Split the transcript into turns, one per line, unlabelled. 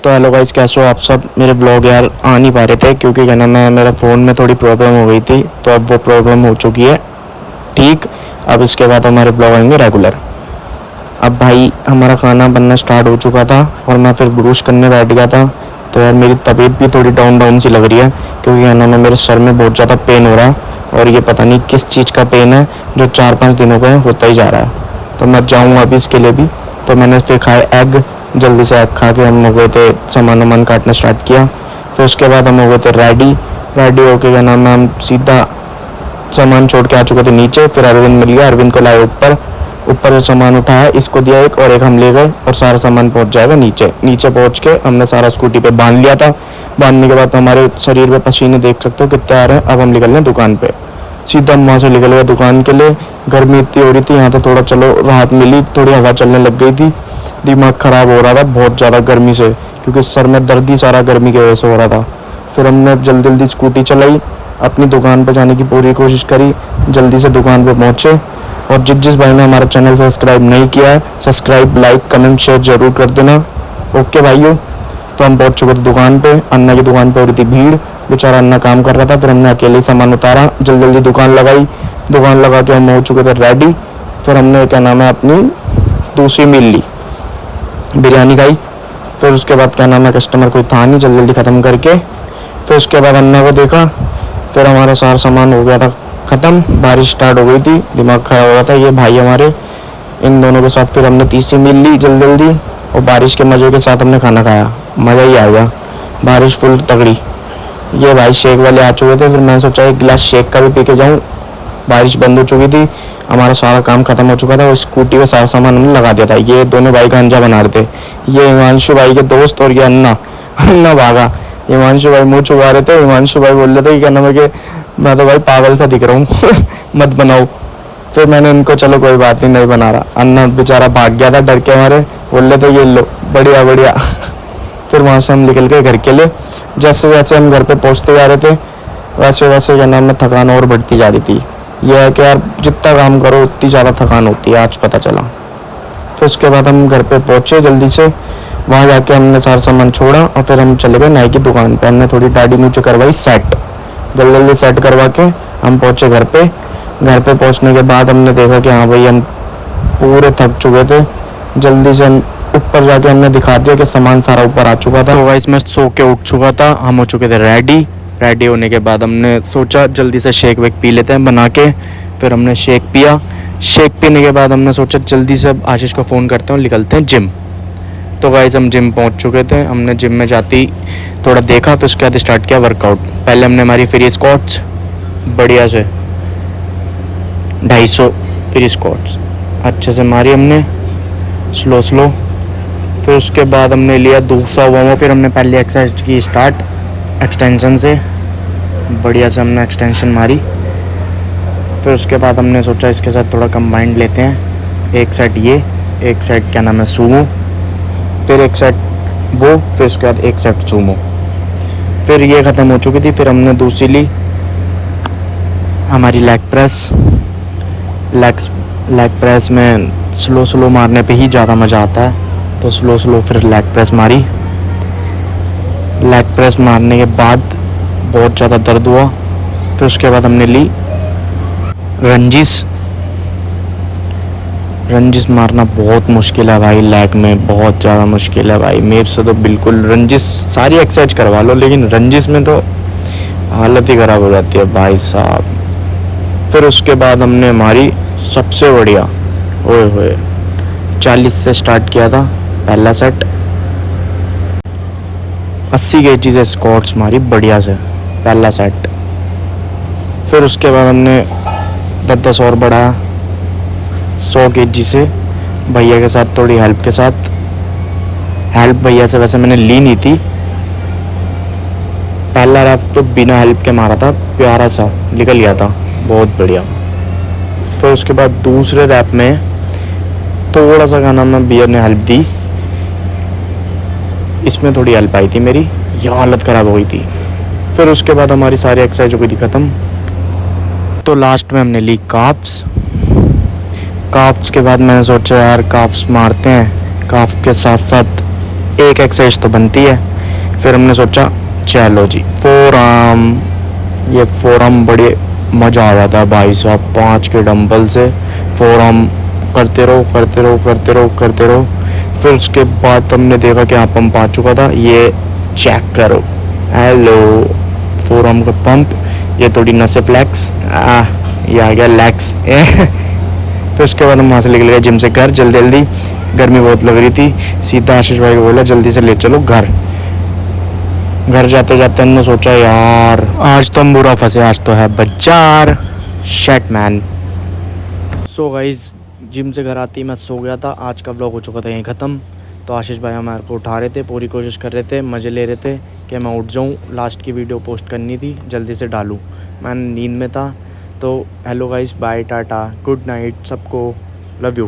तो hello guys, कैसे हो आप सब। मेरे ब्लॉग यार आ नहीं पा रहे थे क्योंकि क्या नाम है, मेरा फ़ोन में थोड़ी प्रॉब्लम हो गई थी, तो अब वो प्रॉब्लम हो चुकी है ठीक। अब इसके बाद हमारे ब्लॉग आएंगे रेगुलर। अब भाई हमारा खाना बनना स्टार्ट हो चुका था और मैं फिर ब्रूश करने बैठ गया था। तो यार मेरी तबीयत भी थोड़ी डाउन डाउन सी लग रही है क्योंकि क्या नाम है, मेरे सर में बहुत ज़्यादा पेन हो रहा है और ये पता नहीं किस चीज़ का पेन है जो 4-5 दिनों का होता ही जा रहा है। तो मैं जाऊँगा अभी इसके लिए भी। तो मैंने फिर खाए एग, जल्दी से एग खा के हम हो गए थे सामान वामान काटना स्टार्ट किया। फिर उसके बाद हम हो गए थे रेडी होके क्या नाम है, हम सीधा सामान छोड़ के आ चुके थे नीचे। फिर अरविंद मिल गया, अरविंद को लाए ऊपर से सामान उठाया, इसको दिया एक और एक हम ले गए और सारा सामान पहुंच जाएगा नीचे पहुंच के हमने सारा स्कूटी पे बांध लिया था। बांधने के बाद हमारे शरीर पे पसीने देख सकते हो कितने आ रहे हैं। अब हम निकल रहे हैं दुकान पे, सीधा हम वहाँ से निकल गए दुकान के लिए। गर्मी इतनी हो रही थी, यहाँ तो थोड़ा चलो राहत मिली, थोड़ी हवा चलने लग गई थी। दिमाग ख़राब हो रहा था बहुत ज़्यादा गर्मी से क्योंकि सर में दर्द ही सारा गर्मी की वजह से हो रहा था। फिर हमने जल्दी स्कूटी चलाई, अपनी दुकान पर जाने की पूरी कोशिश करी, जल्दी से दुकान पे पहुँचे। और जिस भाई ने हमारा चैनल सब्सक्राइब नहीं किया है, सब्सक्राइब लाइक कमेंट शेयर ज़रूर कर देना। ओके भाइयों, तो हम पहुँच चुके थे दुकान पे। अन्ना की दुकान पे हो रही थी भीड़, बेचारा अन्ना काम कर रहा था। फिर हमने अकेले सामान उतारा, जल्दी दुकान लगाई। दुकान लगा के हम हो चुके थे रेडी। फिर हमने क्या नाम है, अपनी दूसरी मील ली, बिरयानी खाई। फिर उसके बाद क्या नाम है, कस्टमर कोई था नहीं, जल्दी ख़त्म करके फिर उसके बाद अन्ना को देखा। फिर हमारा सारा सामान हो गया था ख़त्म। बारिश स्टार्ट हो गई थी, दिमाग ख़राब हो गया था। ये भाई हमारे, इन दोनों के साथ फिर हमने तीसरी मील ली जल्दी और बारिश के मज़े के साथ हमने खाना खाया। मज़ा ही आ गया, बारिश फुल तगड़ी। ये भाई शेक वाले आ चुके थे, फिर मैंने सोचा एक गिलास शेक का भी पी के जाऊँ। बारिश बंद हो चुकी थी, हमारा सारा काम ख़त्म हो चुका था और स्कूटी पे सारा सामान हमने लगा दिया था। ये दोनों भाई का अंजा बना रहे थे, ये हिमांशु भाई के दोस्त और ये अन्ना भागा। हिमांशु भाई मुँह छुपा रहे थे, हिमांशु भाई बोल रहे थे कि क्या नाम है कि मैं तो भाई पागल सा दिख रहा हूँ मत बनाओ। फिर मैंने इनको चलो कोई बात नहीं बना रहा। अन्ना बेचारा भाग गया था डर के हमारे, बोल रहे थे ये लो बढ़िया फिर वहाँ से हम निकल गए घर के लिए। जैसे जैसे हम घर पे पहुँचते जा रहे थे वैसे क्या नाम है, थकान और बढ़ती जा रही थी। यह है कि यार जितना काम करो उतनी ज़्यादा थकान होती है, आज पता चला। फिर उसके बाद हम घर पे पहुँचे जल्दी से, वहाँ जाके हमने सारा सामान छोड़ा और फिर हम चले गए नाई की दुकान पे। हमने थोड़ी दाढ़ी मूँछ करवाई सेट, जल्दी सेट करवा के हम पहुँचे घर पे। घर पे पहुँचने के बाद हमने देखा कि हाँ भाई हम पूरे थक चुके थे। जल्दी से ऊपर जाके हमने दिखा दिया कि सामान सारा ऊपर आ चुका था। तो गाइस मैं सो के उठ चुका था, हम हो चुके थे रेडी होने के बाद हमने सोचा जल्दी से शेक वेक पी लेते हैं बना के। फिर हमने शेक पिया। शेक पीने के बाद हमने सोचा जल्दी से आशीष को फ़ोन करते हैं और निकलते हैं जिम। तो गाइस हम जिम पहुंच चुके थे। हमने जिम में जाते ही थोड़ा देखा, फिर उसके बाद स्टार्ट किया वर्कआउट। पहले हमने हमारी फ्री स्क्वाट्स बढ़िया से 250 फ्री स्क्वाट्स अच्छे से मारी हमने स्लो। फिर उसके बाद हमने लिया दूसरा वार्म। फिर हमने पहले एक्सरसाइज की स्टार्ट एक्सटेंशन से, बढ़िया से हमने एक्सटेंशन मारी। फिर उसके बाद हमने सोचा इसके साथ थोड़ा कंबाइंड लेते हैं, एक सेट ये, एक सेट क्या नाम है सूमो, फिर एक सेट वो, फिर उसके बाद एक सेट सूमो। फिर ये ख़त्म हो चुकी थी। फिर हमने दूसरी ली हमारी लेग प्रेस में स्लो मारने पे ही ज़्यादा मज़ा आता है, तो स्लो फिर लेग प्रेस मारी। लेग प्रेस मारने के बाद बहुत ज़्यादा दर्द हुआ। फिर उसके बाद हमने ली रंजिश मारना बहुत मुश्किल है भाई, लेग में बहुत ज़्यादा मुश्किल है भाई। मेरे से तो बिल्कुल रंजिश सारी एक्सरसाइज करवा लो लेकिन रंजिश में तो हालत ही ख़राब हो जाती है भाई साहब। फिर उसके बाद हमने मारी सबसे बढ़िया, ओए होए 40 से स्टार्ट किया था पहला सेट। 80 kg से स्क्वाट्स मारी बढ़िया से पहला सेट। फिर उसके बाद हमने 10 और बढ़ाया 100 kg से भैया के साथ, थोड़ी हेल्प के साथ। हेल्प भैया से वैसे मैंने ली नहीं थी, पहला रैप तो बिना हेल्प के मारा था, प्यारा सा निकल गया था, बहुत बढ़िया। फिर उसके बाद दूसरे रैप में थोड़ा सा गाना में भैया ने हेल्प दी, इसमें थोड़ी हेल्प आई थी मेरी, यह हालत ख़राब हो गई थी। फिर उसके बाद हमारी सारी एक्सरसाइज हो गई थी ख़त्म। तो लास्ट में हमने ली काफ्स के बाद मैंने सोचा यार काफ्स मारते हैं, काफ के साथ साथ एक एक्सरसाइज तो बनती है। फिर हमने सोचा चलो जी फोर आर्म, ये फोर आर्म बड़े मज़ा आ जाता है भाई साहब। 5 के डंबल से फोर आर्म करते रहो करते रहो करते रहो करते रहो। फिर उसके बाद हमने देखा कि हाँ पंप आ चुका था, ये चेक करो, हेलो फोर आर्म का पंप, ये थोड़ी नसें फ्लैक्स, ये आ गया लैक्स। फिर उसके बाद हम वहाँ से निकल गए जिम से घर जल्दी जल्दी, गर्मी बहुत लग रही थी। सीधा आशीष भाई को बोला जल्दी से ले चलो घर। घर जाते जाते हमने सोचा यार आज तो हम बुरा फंसे, आज तो है बाजार shit man. So guys gym से घर आती मैं सो गया था। आज का व्लॉग हो चुका था यहीं ख़त्म। तो आशीष भाई हमारे को उठा रहे थे, पूरी कोशिश कर रहे थे, मज़े ले रहे थे कि मैं उठ जाऊं। लास्ट की वीडियो पोस्ट करनी थी, जल्दी से डालूं, मैं नींद में था। तो hello guys, bye tata, good night सबको, लव यू।